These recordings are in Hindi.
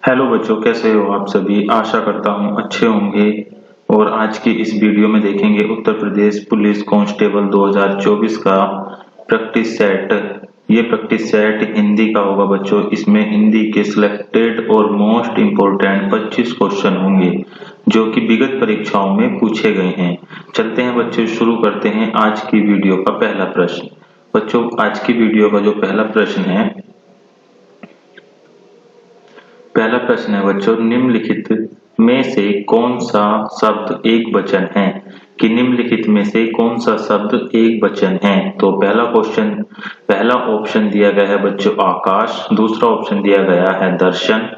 हेलो बच्चों, कैसे हो आप सभी। आशा करता हूँ अच्छे होंगे। और आज की इस वीडियो में देखेंगे उत्तर प्रदेश पुलिस कांस्टेबल 2024 का प्रैक्टिस सेट। ये प्रैक्टिस सेट हिंदी का होगा बच्चों। इसमें हिंदी के सिलेक्टेड और मोस्ट इम्पोर्टेंट 25 क्वेश्चन होंगे जो कि विगत परीक्षाओं में पूछे गए हैं। चलते हैं बच्चों, शुरू करते हैं आज की वीडियो का पहला प्रश्न। बच्चों, आज की वीडियो का जो पहला प्रश्न है बच्चों, निम्नलिखित में से कौन सा शब्द एक वचन है। कि निम्नलिखित में से कौन सा शब्द एक वचन है। तो पहला ऑप्शन दिया गया है बच्चों आकाश, दूसरा ऑप्शन दिया गया है दर्शन,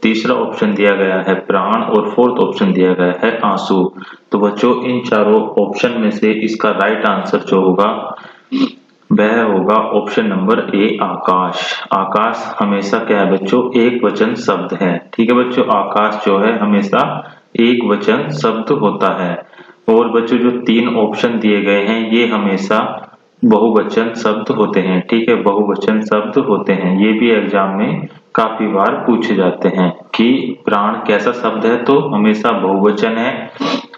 तीसरा ऑप्शन दिया गया है प्राण और फोर्थ ऑप्शन दिया गया है आंसू। तो बच्चों, इन चारों ऑप्शन में से इसका राइट आंसर जो होगा वह होगा ऑप्शन नंबर ए आकाश। आकाश हमेशा क्या है बच्चों, एक वचन शब्द है। ठीक है बच्चों, आकाश जो है हमेशा एक वचन शब्द होता है। और बच्चों, जो तीन ऑप्शन दिए गए हैं ये हमेशा बहुवचन शब्द होते हैं। ठीक है, बहुवचन शब्द होते हैं। ये भी एग्जाम में काफी बार पूछे जाते हैं कि प्राण कैसा शब्द है, तो हमेशा बहुवचन है।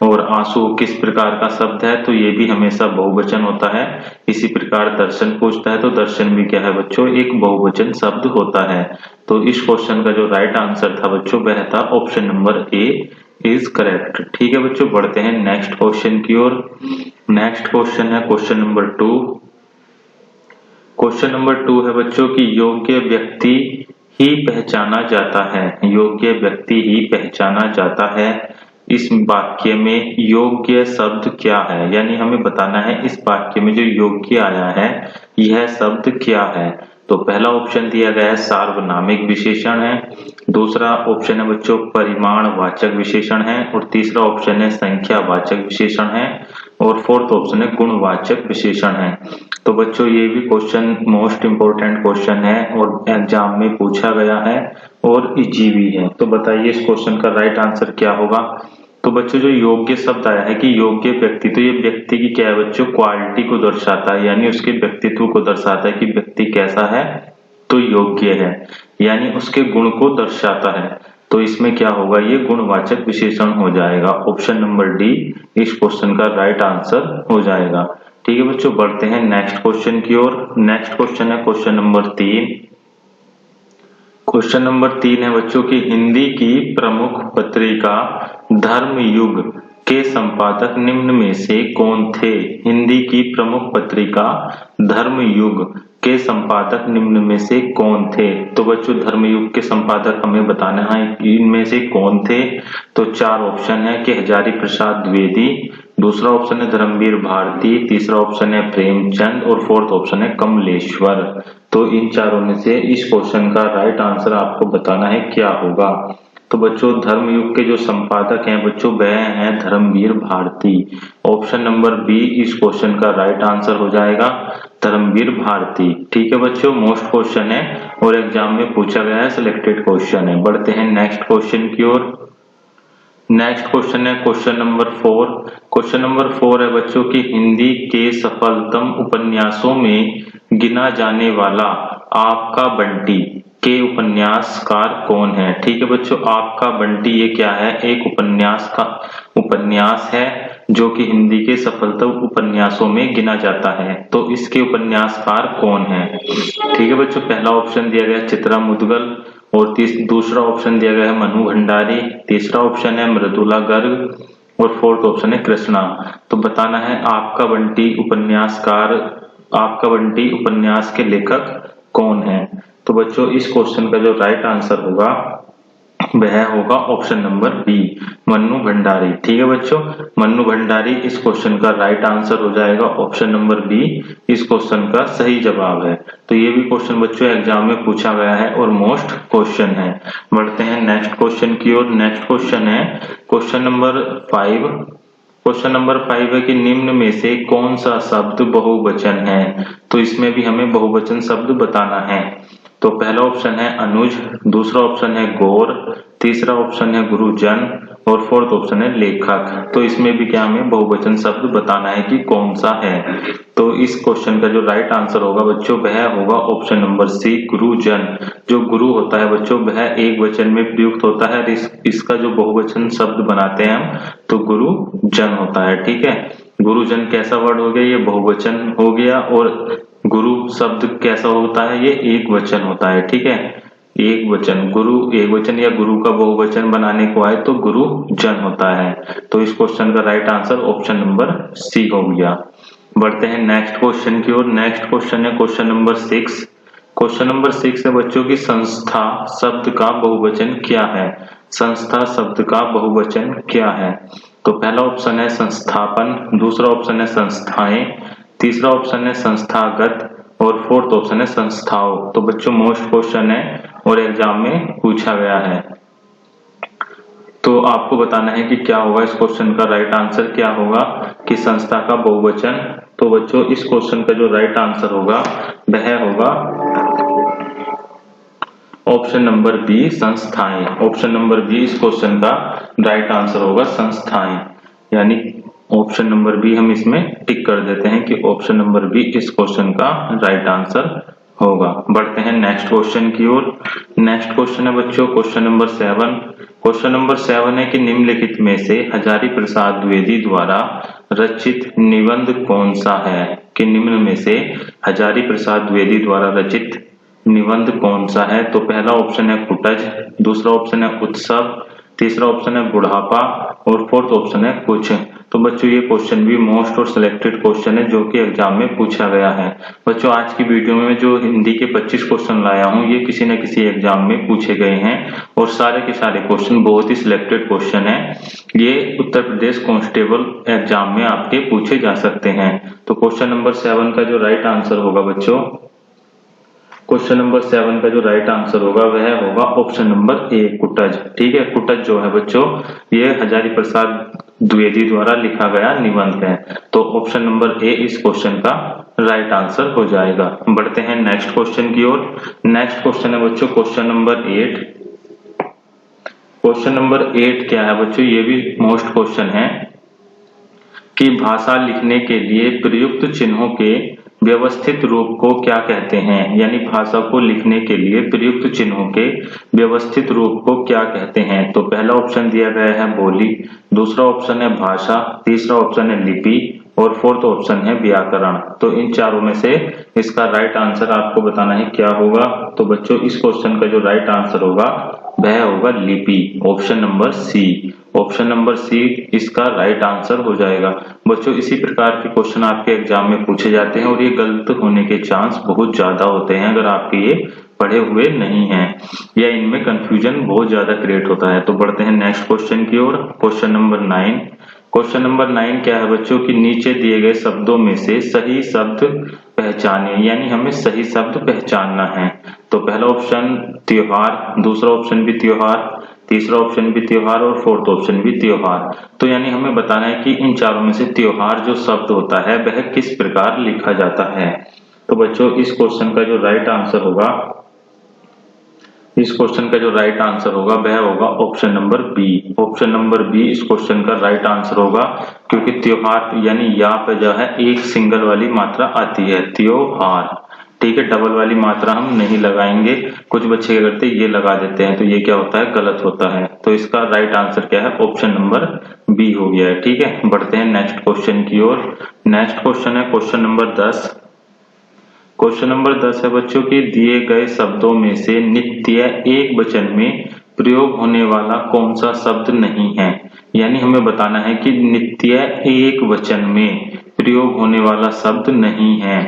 और आंसू किस प्रकार का शब्द है, तो ये भी हमेशा बहुवचन होता है। इसी प्रकार दर्शन पूछता है तो दर्शन भी क्या है बच्चों, एक बहुवचन शब्द होता है। तो इस क्वेश्चन का जो राइट आंसर था बच्चों वह था option number A is correct. ठीक है बच्चों, बढ़ते हैं नेक्स्ट क्वेश्चन की ओर। नेक्स्ट क्वेश्चन है क्वेश्चन नंबर 2। क्वेश्चन नंबर 2 है बच्चों कि योग्य व्यक्ति ही पहचाना जाता है। योग्य व्यक्ति ही पहचाना जाता है। इस वाक्य में योग्य शब्द क्या है, यानी हमें बताना है इस वाक्य में जो योग्य आया है यह शब्द क्या है। तो पहला ऑप्शन दिया गया है सार्वनामिक विशेषण है, दूसरा ऑप्शन है बच्चों परिमाणवाचक विशेषण है, और तीसरा ऑप्शन है संख्यावाचक विशेषण है, और फोर्थ ऑप्शन है गुणवाचक विशेषण है। तो बच्चों, ये भी क्वेश्चन मोस्ट इंपोर्टेंट क्वेश्चन है और एग्जाम में पूछा गया है और इजी भी है। तो बताइए इस क्वेश्चन का राइट आंसर क्या होगा। तो बच्चों, जो योग्य शब्द आया है कि योग्य व्यक्ति, तो ये व्यक्ति की क्या है बच्चों, क्वालिटी को दर्शाता है, यानी उसके व्यक्तित्व को दर्शाता है कि व्यक्ति कैसा है, तो योग्य है, यानी उसके गुण को दर्शाता है। तो इसमें क्या होगा, ये गुणवाचक विशेषण हो जाएगा। ऑप्शन नंबर डी इस क्वेश्चन का राइट आंसर हो जाएगा। ठीक है बच्चों, बढ़ते हैं नेक्स्ट क्वेश्चन की ओर। नेक्स्ट क्वेश्चन है क्वेश्चन नंबर 3। क्वेश्चन नंबर 3 है बच्चों की हिंदी की प्रमुख पत्रिका धर्मयुग के संपादक निम्न में से कौन थे। हिंदी की प्रमुख पत्रिका धर्मयुग के संपादक निम्न में से कौन थे। तो बच्चों, धर्मयुग के संपादक हमें बताना है कि इनमें से कौन थे। तो चार ऑप्शन है कि हजारी प्रसाद द्विवेदी, दूसरा ऑप्शन है धर्मवीर भारती, तीसरा ऑप्शन है प्रेमचंद, और फोर्थ ऑप्शन है कमलेश्वर। तो इन चारों में से इस क्वेश्चन का राइट आंसर आपको बताना है क्या होगा। तो बच्चों, धर्मयुग के जो संपादक हैं बच्चों वह हैं Dharamvir Bharati. Option number B इस क्वेश्चन का राइट आंसर हो जाएगा, धर्मवीर भारती। ठीक है बच्चों, मोस्ट क्वेश्चन है और एग्जाम में पूछा गया है, सिलेक्टेड क्वेश्चन है। बढ़ते हैं नेक्स्ट क्वेश्चन की ओर। नेक्स्ट क्वेश्चन है क्वेश्चन नंबर 4। क्वेश्चन नंबर 4 है बच्चों की हिंदी के सफलतम उपन्यासों में गिना जाने वाला आपका बंटी के उपन्यासकार कौन है। ठीक है बच्चों, आपका बंटी ये क्या है, एक उपन्यास है जो कि हिंदी के सफलतम उपन्यासों में गिना जाता है। तो इसके उपन्यासकार कौन है। ठीक है बच्चों, पहला ऑप्शन दिया गया चित्रा मुद्गल, और दूसरा ऑप्शन दिया गया है मनु भंडारी, तीसरा ऑप्शन है मृदुला गर्ग, और फोर्थ ऑप्शन है कृष्णा। तो बताना है आपका बंटी उपन्यास के लेखक कौन है। तो बच्चों, इस क्वेश्चन का जो राइट आंसर होगा वह होगा option number B Mannu Bhandari. ठीक है बच्चों, मन्नू भंडारी इस क्वेश्चन का राइट आंसर हो जाएगा। ऑप्शन नंबर बी इस क्वेश्चन का सही जवाब है। तो ये भी क्वेश्चन बच्चों एग्जाम में पूछा गया है और मोस्ट क्वेश्चन है। बढ़ते हैं नेक्स्ट क्वेश्चन की ओर। नेक्स्ट क्वेश्चन है क्वेश्चन नंबर 5। क्वेश्चन नंबर 5 है कि निम्न में से कौन सा शब्द बहुवचन है। तो इसमें भी हमें बहुवचन शब्द बताना है। तो पहला ऑप्शन है अनुज, दूसरा ऑप्शन है गौर, तीसरा ऑप्शन है गुरुजन, और फोर्थ ऑप्शन है लेखक। तो इसमें भी क्या हमें बहुवचन शब्द बताना है कि कौन सा है। तो इस क्वेश्चन का जो राइट आंसर होगा बच्चों वह होगा ऑप्शन नंबर सी गुरुजन। जो गुरु होता है बच्चों वह एक वचन में प्रयुक्त होता है और इसका जो बहुवचन शब्द बनाते हैं हम तो गुरुजन होता है। ठीक है, गुरुजन कैसा वर्ड हो गया, ये बहुवचन हो गया। और गुरु शब्द कैसा होता है, ये एक वचन होता है। ठीक है, एक वचन, गुरु एक वचन या गुरु का बहुवचन बनाने को आए तो गुरु जन होता है। तो इस क्वेश्चन का right answer option number C हो गया। बढ़ते हैं नेक्स्ट क्वेश्चन की ओर। नेक्स्ट क्वेश्चन है क्वेश्चन नंबर 6। क्वेश्चन नंबर 6 है बच्चों की संस्था शब्द का बहुवचन क्या है। संस्था शब्द का बहुवचन क्या है। तो पहला ऑप्शन है संस्थापन, दूसरा ऑप्शन है संस्थाएं, तीसरा ऑप्शन है संस्थागत और फोर्थ ऑप्शन है संस्थाओं। तो बच्चों मोस्ट क्वेश्चन है और एग्जाम में पूछा गया है। तो आपको बताना है कि क्या होगा इस क्वेश्चन का राइट आंसर क्या होगा कि संस्था का बहुवचन। तो बच्चों इस क्वेश्चन का जो राइट आंसर होगा वह होगा ऑप्शन नंबर बी संस्थाएं। ऑप्शन नंबर बी इस क्वेश्चन का राइट आंसर होगा संस्थाएं, यानी ऑप्शन नंबर बी हम इसमें टिक कर देते हैं कि ऑप्शन नंबर बी इस क्वेश्चन का राइट आंसर होगा। बढ़ते हैं नेक्स्ट क्वेश्चन की ओर। नेक्स्ट क्वेश्चन है बच्चों क्वेश्चन नंबर 7। क्वेश्चन नंबर 7 है कि निम्नलिखित में से हजारी प्रसाद द्विवेदी द्वारा रचित निबंध कौन सा है। कि निम्न में से हजारी प्रसाद द्विवेदी द्वारा रचित निबंध कौन सा है। तो पहला ऑप्शन है कुटज, दूसरा ऑप्शन है उत्सव, तीसरा ऑप्शन है बुढ़ापा और फोर्थ ऑप्शन है कुछ। तो बच्चों ये क्वेश्चन भी मोस्ट और सिलेक्टेड क्वेश्चन है जो कि एग्जाम में पूछा गया है। बच्चों आज की वीडियो में जो हिंदी के 25 क्वेश्चन लाया हूँ ये किसी न किसी एग्जाम में पूछे गए हैं और सारे के सारे क्वेश्चन बहुत ही सिलेक्टेड क्वेश्चन है। ये उत्तर प्रदेश कांस्टेबल एग्जाम में आपके पूछे जा सकते हैं। तो क्वेश्चन नंबर 7 का जो राइट आंसर होगा बच्चों, क्वेश्चन नंबर 7 का जो राइट आंसर होगा वह होगा ऑप्शन नंबर ए कुटज। ठीक है, कुटज जो है बच्चों ये हजारी प्रसाद द्विवेदी द्वारा लिखा गया निबंध है। तो ऑप्शन नंबर ए इस क्वेश्चन का राइट आंसर हो जाएगा। बढ़ते हैं नेक्स्ट क्वेश्चन की ओर। नेक्स्ट क्वेश्चन है बच्चों क्वेश्चन नंबर 8। क्वेश्चन नंबर 8 क्या है बच्चों, ये भी मोस्ट क्वेश्चन है कि भाषा लिखने के लिए प्रयुक्त चिन्हों के व्यवस्थित रूप को क्या कहते हैं। यानी भाषा को लिखने के लिए प्रयुक्त चिन्हों के व्यवस्थित रूप को क्या कहते हैं। तो पहला ऑप्शन दिया गया है बोली, दूसरा ऑप्शन है भाषा, तीसरा ऑप्शन है लिपि और फोर्थ ऑप्शन है व्याकरण। तो इन चारों में से इसका राइट आंसर आपको बताना है क्या होगा। तो बच्चों इस क्वेश्चन का जो राइट आंसर होगा वह होगा लिपि, option number C. Option number C इसका राइट आंसर हो जाएगा। बच्चों इसी प्रकार के क्वेश्चन आपके एग्जाम में पूछे जाते हैं और ये गलत होने के चांस बहुत ज्यादा होते हैं अगर आपके ये पढ़े हुए नहीं हैं या इनमें कंफ्यूजन बहुत ज्यादा क्रिएट होता है। तो बढ़ते हैं नेक्स्ट क्वेश्चन की ओर। Question number 9। क्वेश्चन नंबर 9 क्या है बच्चों कि नीचे दिए गए शब्दों में से सही शब्द पहचानिए, यानी हमें सही शब्द पहचानना है। तो पहला ऑप्शन त्योहार, दूसरा ऑप्शन भी त्योहार, तीसरा ऑप्शन भी त्योहार और फोर्थ ऑप्शन भी त्योहार। तो यानी हमें बताना है कि इन चारों में से त्योहार जो शब्द होता है वह किस प्रकार लिखा जाता है। तो बच्चों इस क्वेश्चन का जो राइट आंसर होगा, इस क्वेश्चन का जो राइट आंसर होगा वह होगा option number B. Option number B इस क्वेश्चन का राइट आंसर होगा क्योंकि त्योहार यानी या पे जो है एक सिंगल वाली मात्रा आती है त्योहार। ठीक है, डबल वाली मात्रा हम नहीं लगाएंगे। कुछ बच्चे क्या करते हैं ये लगा देते हैं तो ये क्या होता है गलत होता है। तो इसका राइट आंसर क्या है ऑप्शन नंबर बी हो गया है। ठीक है, बढ़ते हैं नेक्स्ट क्वेश्चन की ओर। नेक्स्ट क्वेश्चन है क्वेश्चन नंबर 10। क्वेश्चन नंबर 10 है बच्चों की दिए गए शब्दों में से नित्य एक वचन में प्रयोग होने वाला कौन सा शब्द नहीं है। यानी हमें बताना है कि नित्य एक वचन में प्रयोग होने वाला शब्द नहीं है।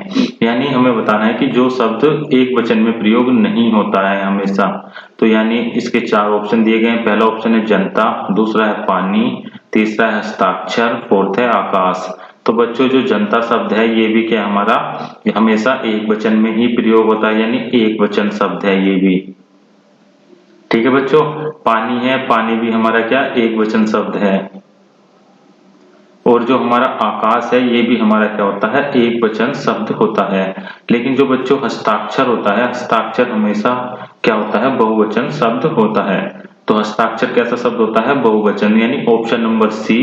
यानी हमें बताना है कि जो शब्द एक वचन में प्रयोग नहीं होता है हमेशा। तो यानी इसके 4 ऑप्शन दिए गए हैं। पहला ऑप्शन है जनता, दूसरा है पानी, तीसरा है हस्ताक्षर, फोर्थ है आकाश। तो बच्चों जो जनता शब्द है ये भी क्या हमारा हमेशा एक वचन में ही प्रयोग होता है, यानी एक वचन शब्द है ये भी। ठीक है बच्चों, पानी है, पानी भी हमारा क्या एक वचन शब्द है। और जो हमारा आकाश है ये भी हमारा क्या होता है एक वचन शब्द होता है। लेकिन जो बच्चों हस्ताक्षर होता है, हस्ताक्षर हमेशा क्या होता है बहुवचन शब्द होता है। तो हस्ताक्षर कैसा शब्द होता है? बहुवचन, यानी ऑप्शन नंबर सी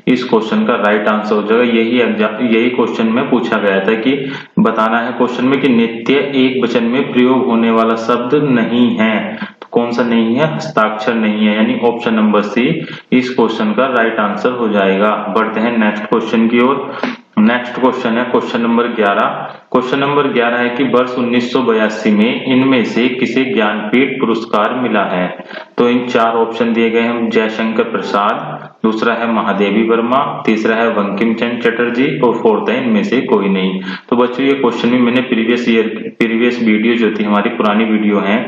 इस क्वेश्चन का राइट आंसर हो जाएगा। यही क्वेश्चन में पूछा गया था कि बताना है क्वेश्चन में कि नित्य एक वचन में प्रयोग होने वाला शब्द नहीं है, तो कौन सा नहीं है? हस्ताक्षर नहीं है, यानी ऑप्शन नंबर सी इस क्वेश्चन का राइट आंसर हो जाएगा। बढ़ते हैं नेक्स्ट क्वेश्चन की ओर। नेक्स्ट क्वेश्चन है क्वेश्चन नंबर 11। क्वेश्चन नंबर 11 है कि वर्ष 1982 में इनमें से किसे ज्ञानपीठ पुरस्कार मिला है? तो इन चार ऑप्शन दिए गए हैं, जयशंकर प्रसाद, दूसरा है महादेवी वर्मा, तीसरा है बंकिम चंद्र चटर्जी और फोर्थ है इनमें से कोई नहीं। तो बच्चों ये क्वेश्चन भी मैंने प्रीवियस वीडियो जो थी हमारी पुरानी वीडियो है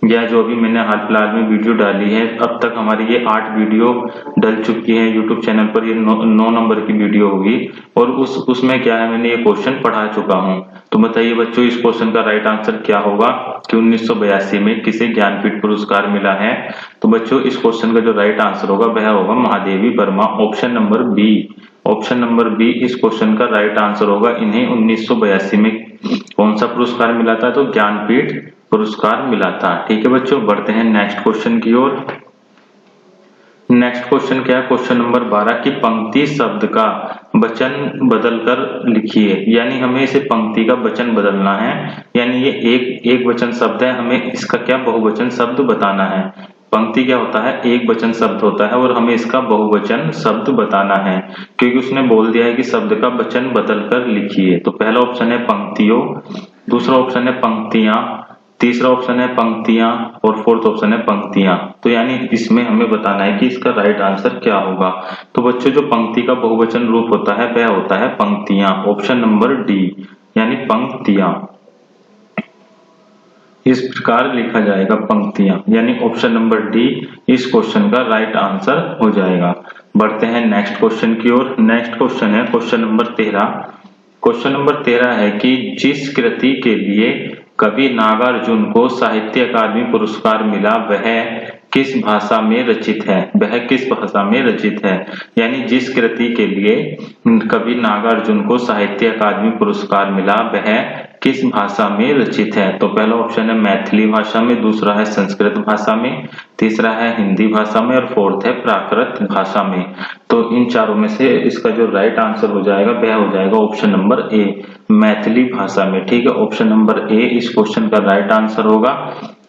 या जो अभी मैंने हाल फिलहाल में वीडियो डाली है, अब तक हमारी ये 8 वीडियो डल चुकी है यूट्यूब चैनल पर। ये 9 नंबर की वीडियो होगी और उसमें क्या है, मैंने ये क्वेश्चन पढ़ा चुका हूँ। तो बताइए बच्चों इस क्वेश्चन का राइट आंसर क्या होगा कि 1982 में किसे ज्ञानपीठ पुरस्कार मिला है? तो बच्चों इस क्वेश्चन का जो राइट आंसर होगा वह होगा Mahadevi Verma, option number B. Option number B इस क्वेश्चन का राइट आंसर होगा। इन्हें 1982 में कौन सा पुरस्कार मिला था? तो ज्ञानपीठ पुरस्कार मिला था। ठीक है बच्चों, बढ़ते हैं नेक्स्ट क्वेश्चन की ओर। नेक्स्ट क्वेश्चन क्या है? क्वेश्चन नंबर 12 की पंक्ति शब्द का वचन बदलकर लिखिए, यानी हमें इसे पंक्ति का वचन बदलना है, यानी ये एक वचन शब्द है, हमें इसका क्या बहुवचन शब्द बताना है। पंक्ति क्या होता है? एक वचन शब्द होता है और हमें इसका बहुवचन शब्द बताना है, क्योंकि उसने बोल दिया है कि शब्द का वचन बदलकर लिखिए। तो पहला ऑप्शन है पंक्तियों, दूसरा ऑप्शन है पंक्तियां, तीसरा ऑप्शन है पंक्तियां और फोर्थ ऑप्शन है पंक्तियां। तो यानी इसमें हमें बताना है कि इसका राइट आंसर क्या होगा। तो बच्चों जो पंक्ति का बहुवचन रूप होता है वह होता है पंक्तियां, ऑप्शन नंबर डी, यानी पंक्तियां। इस प्रकार लिखा जाएगा पंक्तियां, यानी ऑप्शन नंबर डी इस क्वेश्चन का राइट आंसर हो जाएगा। बढ़ते हैं नेक्स्ट क्वेश्चन की ओर। नेक्स्ट क्वेश्चन है क्वेश्चन नंबर 13। क्वेश्चन नंबर 13 है कि जिस कृति के लिए कवि नागार्जुन को साहित्य अकादमी पुरस्कार मिला वह किस भाषा में रचित है? वह किस भाषा में रचित है, यानी जिस कृति के लिए कवि नागार्जुन को साहित्य अकादमी पुरस्कार मिला वह किस भाषा में रचित है? तो पहला ऑप्शन है मैथिली भाषा में, दूसरा है संस्कृत भाषा में, तीसरा है हिंदी भाषा में और फोर्थ है प्राकृत भाषा में। तो इन चारों में से इसका जो राइट आंसर हो जाएगा वह हो जाएगा ऑप्शन नंबर ए, मैथिली भाषा में। ठीक है, ऑप्शन नंबर ए इस क्वेश्चन का राइट आंसर होगा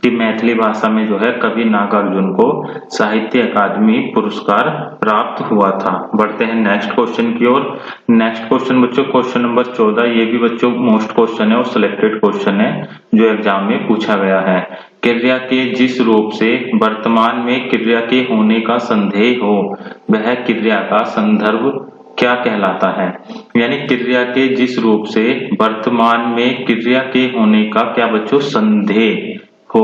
कि मैथिली भाषा में जो है कवि नागार्जुन को साहित्य अकादमी पुरस्कार प्राप्त हुआ था। बढ़ते हैं नेक्स्ट क्वेश्चन की ओर। नेक्स्ट क्वेश्चन बच्चों क्वेश्चन नंबर 14, ये भी बच्चों मोस्ट क्वेश्चन है और सिलेक्टेड क्वेश्चन है जो एग्जाम में पूछा गया है। क्रिया के जिस रूप से वर्तमान में क्रिया के होने का संदेह हो वह क्रिया का संदर्भ क्या कहलाता है? यानी क्रिया के जिस रूप से वर्तमान में क्रिया के होने का क्या बच्चों संदेह हो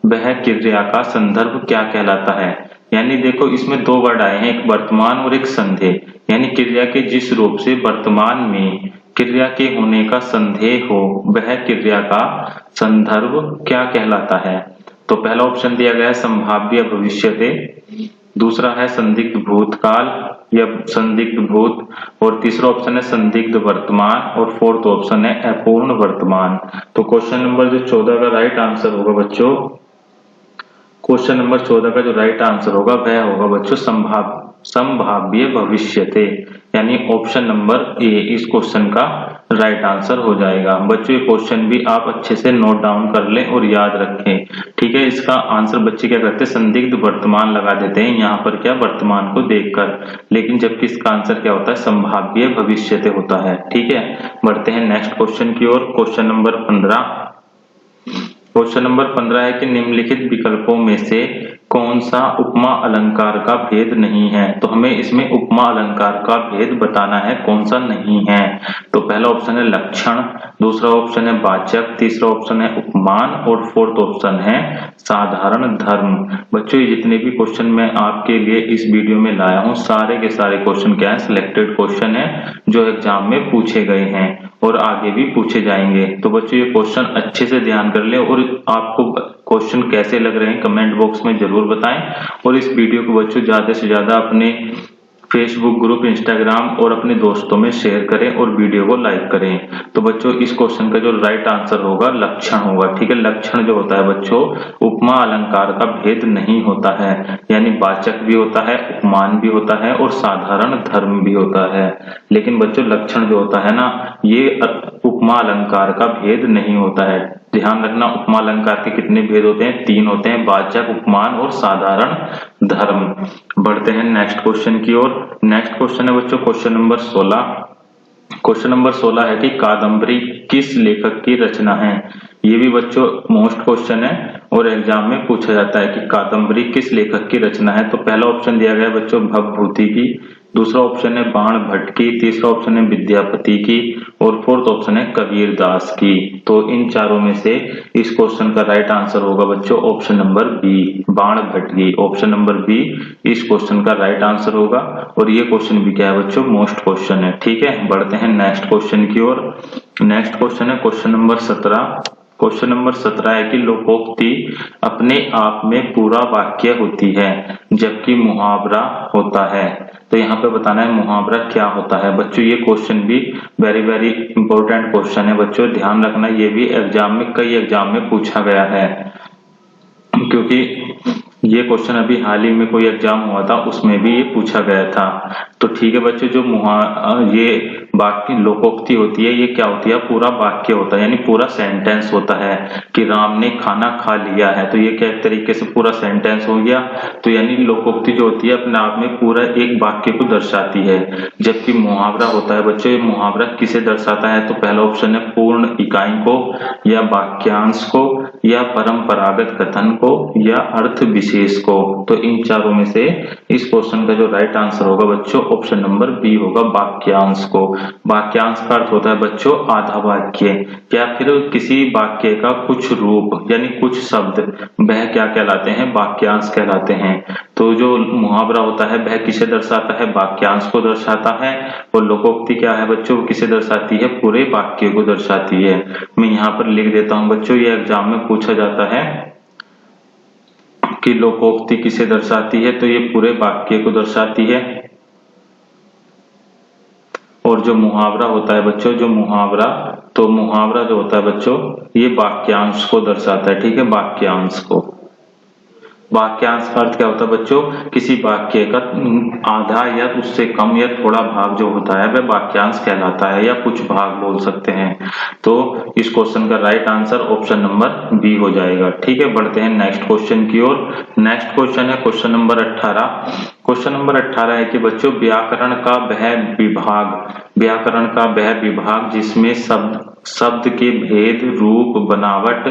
वह क्रिया का संदर्भ क्या कहलाता है? यानी देखो इसमें दो वर्ड आए हैं, एक वर्तमान और एक संदेह। यानी क्रिया के जिस रूप से वर्तमान में क्रिया के होने का संदेह हो वह क्रिया का संदर्भ क्या कहलाता है? तो पहला ऑप्शन दिया गया है संभाव्य भविष्यते, दूसरा है संदिग्ध भूतकाल या संदिग्ध भूत और तीसरा ऑप्शन है संदिग्ध वर्तमान और फोर्थ ऑप्शन है अपूर्ण वर्तमान। तो क्वेश्चन नंबर जो 14 का राइट आंसर होगा बच्चों, क्वेश्चन नंबर 14 का जो राइट आंसर होगा वह होगा बच्चों संभाव्य भविष्यते, यानी ऑप्शन नंबर ए इस क्वेश्चन का राइट आंसर हो जाएगा। बच्चों ये क्वेश्चन भी आप अच्छे से नोट डाउन कर लें और याद रखें। ठीक है, इसका आंसर बच्चे क्या करते हैं संदिग्ध वर्तमान लगा देते हैं यहाँ पर क्या वर्तमान को देखकर, लेकिन जबकि इसका आंसर क्या होता है संभाव्य भविष्यते होता है। ठीक है, बढ़ते हैं नेक्स्ट क्वेश्चन की ओर। Question number 15। क्वेश्चन नंबर 15 है कि निम्नलिखित विकल्पों में से कौन सा उपमा अलंकार का भेद नहीं है? तो हमें इसमें उपमा अलंकार का भेद बताना है कौन सा नहीं है। तो पहला ऑप्शन है लक्षण, दूसरा ऑप्शन है वाचक, तीसरा ऑप्शन है उपमान और फोर्थ ऑप्शन है साधारण धर्म। बच्चों ये जितने भी क्वेश्चन मैं आपके लिए इस वीडियो में लाया हूँ सारे के सारे क्वेश्चन क्या है सिलेक्टेड क्वेश्चन है जो एग्जाम में पूछे गए हैं और आगे भी पूछे जाएंगे। तो बच्चों ये क्वेश्चन अच्छे से ध्यान कर ले और आपको क्वेश्चन कैसे लग रहे हैं कमेंट बॉक्स में जरूर बताएं और इस वीडियो को बच्चों ज्यादा से ज्यादा अपने फेसबुक ग्रुप, इंस्टाग्राम और अपने दोस्तों में शेयर करें और वीडियो को लाइक करें। तो बच्चों इस क्वेश्चन का जो राइट आंसर होगा लक्षण होगा। ठीक है, लक्षण जो होता है बच्चों, उपमा अलंकार का भेद नहीं होता है, यानी वाचक भी होता है, उपमान भी होता है और साधारण धर्म भी होता है। लेकिन बच्चों लक्षण जो होता है ना, ये उपमा अलंकार का भेद नहीं होता है। ध्यान रखना, उपमा अलंकार के कितने भेद होते हैं? 3 होते हैं, वाचक, उपमान और साधारण धर्म। बढ़ते हैं नेक्स्ट क्वेश्चन की ओर। नेक्स्ट क्वेश्चन है बच्चों क्वेश्चन नंबर 16। क्वेश्चन नंबर 16 है कि कादम्बरी किस लेखक की रचना है। ये भी बच्चों मोस्ट क्वेश्चन है और एग्जाम में पूछा जाता है कि कादम्बरी किस लेखक की रचना है। तो पहला ऑप्शन दिया गया है बच्चों भवभूति की, दूसरा ऑप्शन है बाण भट्ट की, तीसरा ऑप्शन है विद्यापति की और फोर्थ ऑप्शन है कबीर दास की। तो इन चारों में से इस क्वेश्चन का राइट आंसर होगा बच्चों ऑप्शन नंबर बी, बाण भट्ट की। ऑप्शन नंबर बी इस क्वेश्चन का राइट आंसर होगा और ये क्वेश्चन भी क्या है बच्चों? मोस्ट क्वेश्चन है। ठीक है, बढ़ते हैं नेक्स्ट क्वेश्चन की ओर। नेक्स्ट क्वेश्चन है क्वेश्चन नंबर 17। क्वेश्चन नंबर 17 है कि लोकोक्ति अपने आप में पूरा वाक्य होती है जबकि मुहावरा होता है। तो यहाँ पे बताना है मुहावरा क्या होता है। बच्चों ये क्वेश्चन भी वेरी वेरी इंपॉर्टेंट क्वेश्चन है बच्चों, ध्यान रखना। ये भी एग्जाम में, कई एग्जाम में पूछा गया है, क्योंकि ये क्वेश्चन अभी हाल ही में कोई एग्जाम हुआ था, उसमें भी ये पूछा गया था। तो ठीक है बच्चों, जो ये वाक्य लोकोक्ति होती है, ये क्या होती है? पूरा वाक्य होता है, यानी पूरा सेंटेंस होता है कि राम ने खाना खा लिया है। तो ये क्या एक तरीके से पूरा सेंटेंस हो गया। तो यानी लोकोक्ति जो होती है अपने आप में पूरा एक वाक्य को दर्शाती है। जबकि मुहावरा होता है बच्चों, ये मुहावरा किसे दर्शाता है? तो पहला ऑप्शन है पूर्ण इकाई को या वाक्यांश को या परंपरागत कथन को या अर्थ विशेष को। तो इन चारों में से इस क्वेश्चन का जो राइट आंसर होगा बच्चों ऑप्शन नंबर बी होगा, वाक्यांश को। वाक्यांश का अर्थ होता है बच्चों आधा वाक्य या फिर किसी वाक्य का कुछ रूप यानी कुछ शब्द, वह क्या कहलाते हैं? वाक्यांश कहलाते हैं। तो जो मुहावरा होता है वह किसे दर्शाता है? वाक्यांश को दर्शाता है। और लोकोक्ति क्या है बच्चों? किसे दर्शाती है? पूरे वाक्य को दर्शाती है। मैं यहाँ पर लिख देता हूँ बच्चों, ये एग्जाम में पूछा जाता है कि लोकोक्ति किसे दर्शाती है। तो ये पूरे वाक्य को दर्शाती है। और जो मुहावरा होता है बच्चों, जो मुहावरा जो होता है बच्चों, ये वाक्यांश को दर्शाता है। ठीक है, वाक्यांश को। वाक्यांश का अर्थ क्या होता है बच्चों? किसी वाक्य का आधा या उससे कम या थोड़ा भाग जो होता है वह वाक्यांश कहलाता है, या कुछ भाग बोल सकते हैं। तो इस क्वेश्चन का right answer option number B हो जाएगा। ठीक है, बढ़ते हैं नेक्स्ट क्वेश्चन की ओर। नेक्स्ट क्वेश्चन है क्वेश्चन नंबर 18। क्वेश्चन नंबर 18 है कि बच्चों व्याकरण का वह विभाग जिसमें शब्द के भेद, रूप, बनावट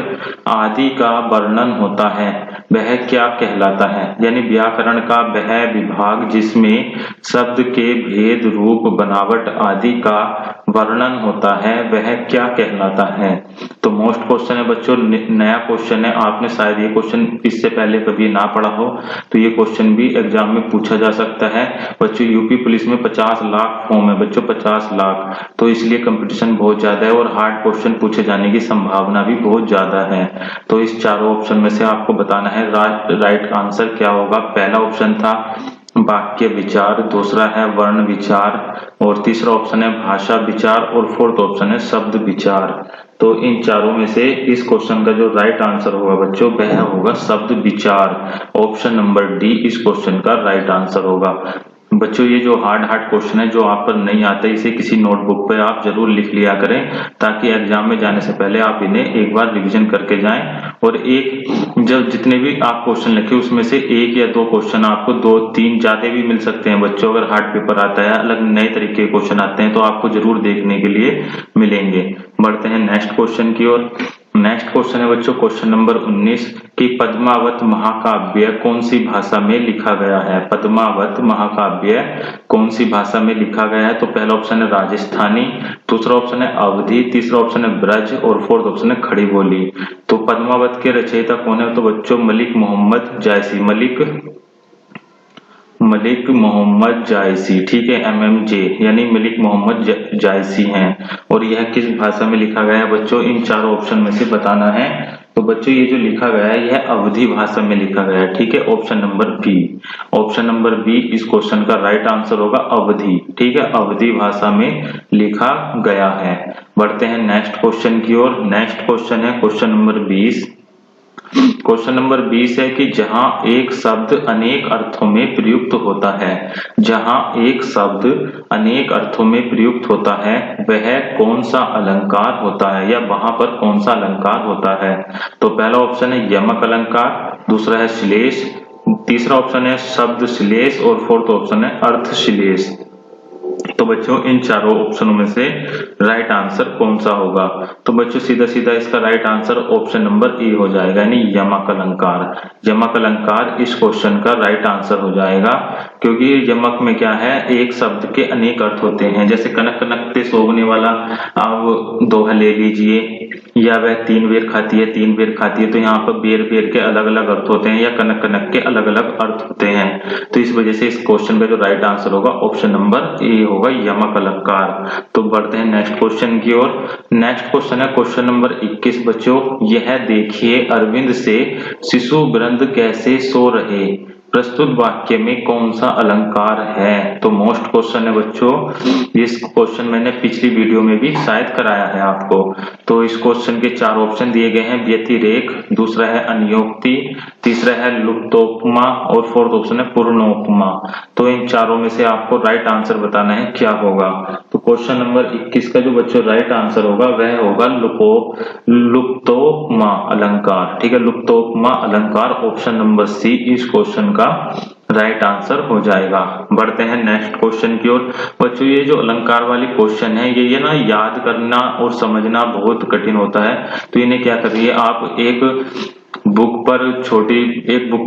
आदि का वर्णन होता है वह क्या कहलाता है। यानी व्याकरण का वह विभाग जिसमें शब्द के भेद, रूप, बनावट आदि का वर्णन होता है वह क्या कहलाता है। तो मोस्ट क्वेश्चन है बच्चों, नया क्वेश्चन है, आपने शायद ये क्वेश्चन इससे पहले कभी ना पढ़ा हो, तो ये क्वेश्चन भी एग्जाम में पूछा जा सकता है बच्चों। यूपी पुलिस में 50 लाख फॉर्म है बच्चों, 50 लाख, तो इसलिए कंपटीशन बहुत ज्यादा है और हार्ड क्वेश्चन पूछे जाने की संभावना भी बहुत ज्यादा है। तो इस चारों ऑप्शन में से आपको बताना है राइट आंसर क्या होगा। पहला ऑप्शन था वाक्य विचार, दूसरा है वर्ण विचार और तीसरा ऑप्शन है भाषा विचार और फोर्थ ऑप्शन है शब्द विचार। तो इन चारों में से इस क्वेश्चन का जो राइट आंसर होगा बच्चों वह होगा शब्द विचार। ऑप्शन नंबर डी इस क्वेश्चन का राइट आंसर होगा। बच्चों ये जो हार्ड क्वेश्चन है जो आप पर नहीं आते, इसे किसी नोटबुक पे आप जरूर लिख लिया करें ताकि एग्जाम में जाने से पहले आप इन्हें एक बार रिवीजन करके जाएं। और जब जितने भी आप क्वेश्चन लिखे उसमें से एक या दो क्वेश्चन आपको 2-3 ज्यादा भी मिल सकते हैं बच्चों। अगर हार्ड पेपर आता है, अलग नए तरीके के क्वेश्चन आते हैं तो आपको जरूर देखने के लिए मिलेंगे। बढ़ते हैं नेक्स्ट क्वेश्चन की ओर। नेक्स्ट क्वेश्चन है बच्चों क्वेश्चन नंबर 19 कि पद्मावत महाकाव्य कौन सी भाषा में लिखा गया है। पद्मावत महाकाव्य कौन सी भाषा में लिखा गया है। तो पहला ऑप्शन है राजस्थानी, दूसरा ऑप्शन है अवधी, तीसरा ऑप्शन है ब्रज और फोर्थ ऑप्शन है खड़ी बोली। तो पद्मावत के रचयिता कौन है। तो बच्चों मलिक मोहम्मद जायसी, मलिक मोहम्मद जायसी। ठीक है, MMJ यानी मलिक मोहम्मद जायसी हैं। और यह किस भाषा में लिखा गया है बच्चों, इन चारों ऑप्शन में से बताना है। तो तो बच्चों ये जो लिखा गया है यह अवधी भाषा में लिखा गया है, ठीक है। Option number B, option number B इस क्वेश्चन का राइट आंसर होगा अवधी, ठीक है, अवधी भाषा में लिखा गया है। बढ़ते हैं नेक्स्ट क्वेश्चन की ओर। नेक्स्ट क्वेश्चन है क्वेश्चन नंबर 20। क्वेश्चन नंबर 20 है कि जहां एक शब्द अनेक अर्थों में प्रयुक्त होता है, जहां एक शब्द अनेक अर्थों में प्रयुक्त होता है वह कौन सा अलंकार होता है, या वहां पर कौन सा अलंकार होता है। तो पहला ऑप्शन है यमक अलंकार, दूसरा है श्लेष, तीसरा ऑप्शन है शब्द श्लेष और फोर्थ ऑप्शन है अर्थ श्लेष। तो बच्चों इन चारों ऑप्शनों में से राइट आंसर कौन सा होगा। तो बच्चों सीधा सीधा इसका right answer option number A हो जाएगा, यानी यमक अलंकार। यमक अलंकार इस क्वेश्चन का राइट आंसर हो जाएगा, क्योंकि यमक में क्या है, एक शब्द के अनेक अर्थ होते हैं। जैसे कनक कनकते सोगने वाला आप दोहा ले लीजिए, या वह 3 बेर खाती है 3 बेर खाती है, तो यहाँ पर बेर बेर के अलग अलग अर्थ होते हैं, या कनक कनक के अलग अलग अर्थ होते हैं। तो इस वजह से इस क्वेश्चन का जो राइट आंसर होगा ऑप्शन नंबर ए होगा, यमक अलंकार। तो बढ़ते हैं नेक्स्ट क्वेश्चन की ओर। नेक्स्ट क्वेश्चन है क्वेश्चन नंबर 21 बच्चों। यह देखिए अरविंद से शिशु वृंद कैसे सो रहे, प्रस्तुत वाक्य में कौन सा अलंकार है। तो मोस्ट क्वेश्चन है बच्चों, इस क्वेश्चन मैंने पिछली वीडियो में भी शायद कराया है आपको। तो इस क्वेश्चन के 4 ऑप्शन दिए गए हैं, व्यतिरेक, दूसरा है अनियोक्ति, तीसरा है लुप्तोपमा और फोर्थ ऑप्शन है पूर्णोपमा। तो इन चारों में से आपको राइट आंसर बताना है क्या होगा। तो क्वेश्चन नंबर 21 का जो बच्चों राइट आंसर होगा वह होगा लुप्तोपमा अलंकार, ठीक है, लुप्तोपमा अलंकार ऑप्शन नंबर सी इस क्वेश्चन का राइट आंसर हो जाएगा। बढ़ते हैं नेक्स्ट क्वेश्चन की ओर। बच्चों ये जो अलंकार वाली क्वेश्चन है ये ना याद करना और समझना बहुत कठिन होता है। तो इन्हें क्या करिए, आप एक बुक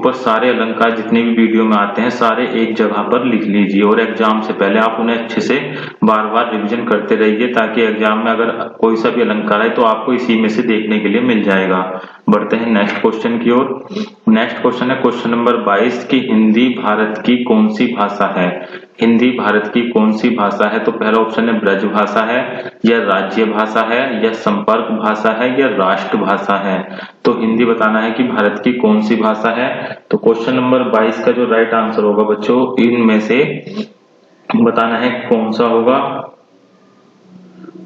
पर सारे अलंकार जितने भी वीडियो में आते हैं सारे एक जगह पर लिख लीजिए, और एग्जाम से पहले आप उन्हें अच्छे से बार बार रिवीजन करते रहिए, ताकि एग्जाम में अगर कोई सा भी अलंकार है तो आपको इसी में से देखने के लिए मिल जाएगा। बढ़ते हैं नेक्स्ट क्वेश्चन की ओर। नेक्स्ट क्वेश्चन है क्वेश्चन नंबर 22 की हिंदी भारत की कौन सी भाषा है। हिंदी भारत की कौन सी भाषा है। तो पहला ऑप्शन है ब्रज भाषा है, या राज्य भाषा है, या संपर्क भाषा है, या राष्ट्र भाषा है। तो हिंदी बताना है कि भारत की कौन सी भाषा है। तो क्वेश्चन नंबर 22 का जो राइट आंसर होगा बच्चों इनमें से बताना है कौन सा होगा।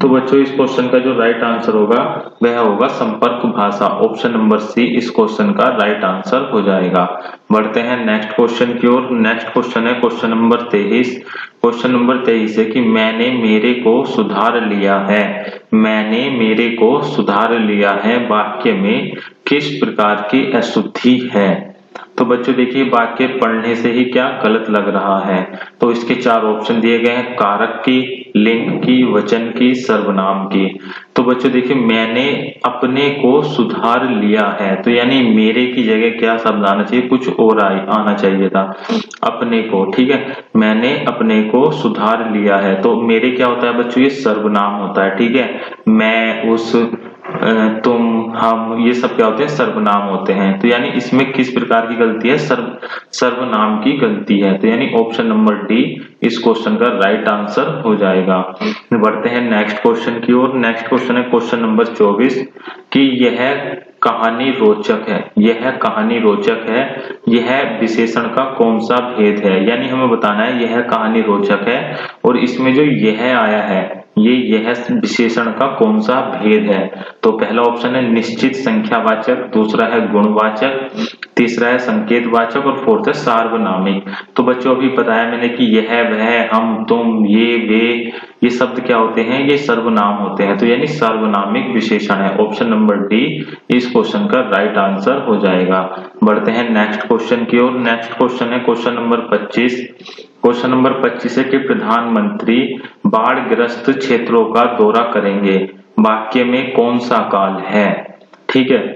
तो बच्चों इस क्वेश्चन का जो राइट आंसर होगा वह होगा संपर्क भाषा, ऑप्शन नंबर सी इस क्वेश्चन का राइट आंसर हो जाएगा। बढ़ते हैं नेक्स्ट क्वेश्चन की ओर। नेक्स्ट क्वेश्चन है क्वेश्चन नंबर 23। क्वेश्चन नंबर 23 है कि मैंने मेरे को सुधार लिया है, मैंने मेरे को सुधार लिया है वाक्य में किस प्रकार की अशुद्धि है। तो बच्चों देखिए वाक्य पढ़ने से ही क्या गलत लग रहा है। तो इसके 4 ऑप्शन दिए गए हैं, कारक की, लिंग की, वचन की, सर्वनाम की। तो बच्चों देखिए मैंने अपने को सुधार लिया है, तो यानी मेरे की जगह क्या शब्द आना चाहिए, कुछ और आना चाहिए था, अपने को, ठीक है। मैंने अपने को सुधार लिया है, तो मेरे क्या होता है बच्चों, ये सर्वनाम होता है, ठीक है। मैं, उस, तुम, हम, ये सब क्या होते हैं, सर्वनाम होते हैं। तो यानी इसमें किस प्रकार की गलती है, सर्वनाम की गलती है। तो यानी ऑप्शन नंबर डी इस क्वेश्चन का राइट आंसर हो जाएगा। बढ़ते हैं नेक्स्ट क्वेश्चन की ओर। नेक्स्ट क्वेश्चन है क्वेश्चन नंबर 24 कि यह कहानी रोचक है, यह कहानी रोचक है, यह विशेषण का कौन सा भेद है। यानी हमें बताना है यह कहानी रोचक है और इसमें जो यह आया है यह विशेषण का कौन सा भेद है। तो पहला ऑप्शन है निश्चित संख्यावाचक, दूसरा है गुणवाचक, तीसरा है संकेतवाचक और फोर्थ है सार्वनामिक। तो बच्चों अभी बताया मैंने कि यह, वह, हम, तुम, ये, वे, ये शब्द क्या होते हैं, ये सर्वनाम होते हैं। तो यानी सार्वनामिक विशेषण है, ऑप्शन नंबर डी इस क्वेश्चन का राइट आंसर हो जाएगा। बढ़ते हैं नेक्स्ट क्वेश्चन की ओर। नेक्स्ट क्वेश्चन है क्वेश्चन नंबर 25। क्वेश्चन नंबर 25 है कि प्रधानमंत्री बाढ़ ग्रस्त क्षेत्रों का दौरा करेंगे, वाक्य में कौन सा काल है, ठीक है।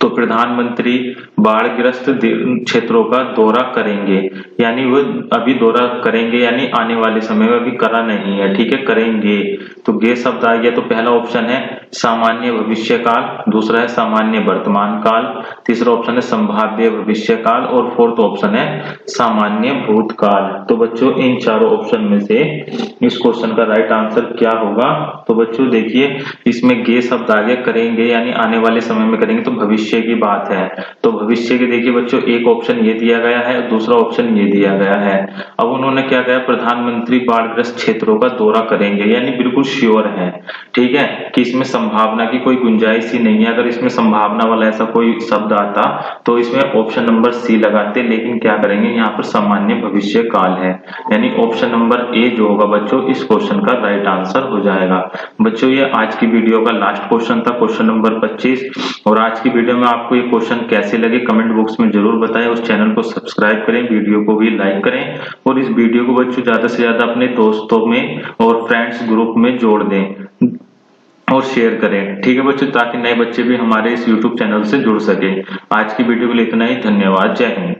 तो प्रधानमंत्री बाढ़ग्रस्त क्षेत्रों का दौरा करेंगे, यानी वो अभी दौरा करेंगे, यानी आने वाले समय में, अभी करा नहीं है, ठीक है, करेंगे। तो गे शब्द आ गया। तो पहला ऑप्शन है सामान्य भविष्य काल, दूसरा है सामान्य वर्तमान काल, तीसरा ऑप्शन है संभाव्य भविष्य काल और फोर्थ ऑप्शन है सामान्य भूतकाल। तो बच्चों इन चारों ऑप्शन में से इस क्वेश्चन का राइट आंसर क्या होगा? तो बच्चों देखिए इसमें गे शब्द आगे करेंगे यानी आने वाले समय में करेंगे, तो भविष्य की बात है। तो भविष्य के देखिए बच्चों एक ऑप्शन ये दिया गया है, दूसरा ऑप्शन ये दिया गया है। अब उन्होंने क्या कहा, प्रधानमंत्री बाढ़ग्रस्त क्षेत्रों का दौरा करेंगे, यानी बिल्कुल श्योर है, ठीक है, कि इसमें संभावना की कोई गुंजाइश ही नहीं है। अगर इसमें संभावना वाला ऐसा कोई शब्द आता तो इसमें ऑप्शन नंबर सी लगाते, लेकिन क्या करेंगे यहाँ पर सामान्य भविष्य काल है, यानी ऑप्शन नंबर ए जो होगा बच्चों इस क्वेश्चन का राइट आंसर हो जाएगा। बच्चों ये आज की वीडियो का लास्ट क्वेश्चन था, क्वेश्चन नंबर 25। और आज की वीडियो में आपको ये क्वेश्चन कैसे लगे कमेंट बॉक्स में जरूर बताएं, उस चैनल को सब्सक्राइब करें, वीडियो को भी लाइक करें और इस वीडियो को बच्चों ज्यादा से ज्यादा अपने दोस्तों में और फ्रेंड्स ग्रुप में जोड़ दें और शेयर करें, ठीक है बच्चों, ताकि नए बच्चे भी हमारे इस YouTube चैनल से जुड़ सके। आज की वीडियो के लिए इतना ही, धन्यवाद, जय हिंद।